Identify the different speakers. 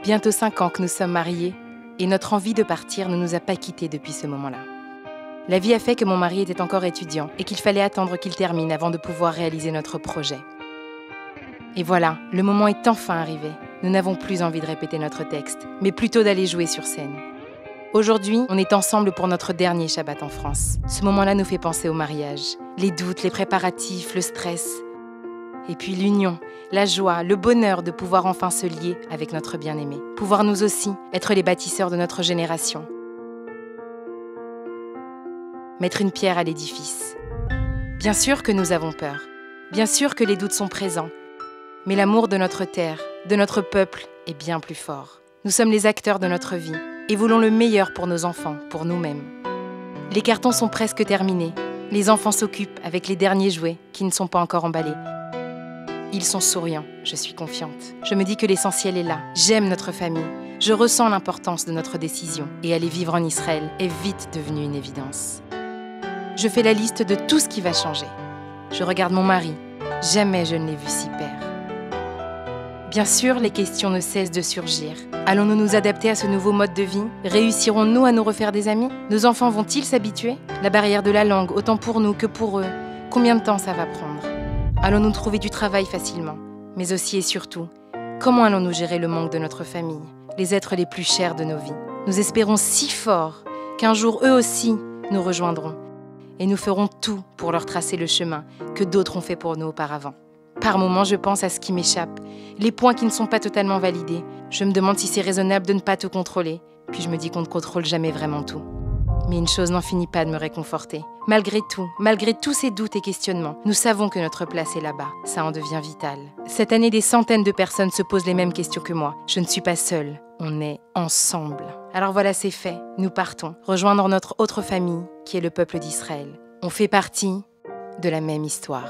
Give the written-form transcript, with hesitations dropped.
Speaker 1: Bientôt 5 ans que nous sommes mariés et notre envie de partir ne nous a pas quittés depuis ce moment-là. La vie a fait que mon mari était encore étudiant et qu'il fallait attendre qu'il termine avant de pouvoir réaliser notre projet. Et voilà, le moment est enfin arrivé. Nous n'avons plus envie de répéter notre texte, mais plutôt d'aller jouer sur scène. Aujourd'hui, on est ensemble pour notre dernier Shabbat en France. Ce moment-là nous fait penser au mariage. Les doutes, les préparatifs, le stress. Et puis l'union, la joie, le bonheur de pouvoir enfin se lier avec notre bien-aimé. Pouvoir nous aussi être les bâtisseurs de notre génération. Mettre une pierre à l'édifice. Bien sûr que nous avons peur. Bien sûr que les doutes sont présents. Mais l'amour de notre terre, de notre peuple, est bien plus fort. Nous sommes les acteurs de notre vie et voulons le meilleur pour nos enfants, pour nous-mêmes. Les cartons sont presque terminés. Les enfants s'occupent avec les derniers jouets qui ne sont pas encore emballés. Ils sont souriants, je suis confiante. Je me dis que l'essentiel est là. J'aime notre famille. Je ressens l'importance de notre décision. Et aller vivre en Israël est vite devenu une évidence. Je fais la liste de tout ce qui va changer. Je regarde mon mari. Jamais je ne l'ai vu si père. Bien sûr, les questions ne cessent de surgir. Allons-nous nous adapter à ce nouveau mode de vie? Réussirons-nous à nous refaire des amis? Nos enfants vont-ils s'habituer? La barrière de la langue, autant pour nous que pour eux. Combien de temps ça va prendre? Allons-nous trouver du travail facilement? Mais aussi et surtout, comment allons-nous gérer le manque de notre famille, les êtres les plus chers de nos vies? Nous espérons si fort qu'un jour eux aussi nous rejoindront. Et nous ferons tout pour leur tracer le chemin que d'autres ont fait pour nous auparavant. Par moments, je pense à ce qui m'échappe, les points qui ne sont pas totalement validés. Je me demande si c'est raisonnable de ne pas tout contrôler. Puis je me dis qu'on ne contrôle jamais vraiment tout. Mais une chose n'en finit pas de me réconforter. Malgré tous ces doutes et questionnements, nous savons que notre place est là-bas. Ça en devient vital. Cette année, des centaines de personnes se posent les mêmes questions que moi. Je ne suis pas seule, on est ensemble. Alors voilà, c'est fait. Nous partons, rejoindre notre autre famille, qui est le peuple d'Israël. On fait partie de la même histoire.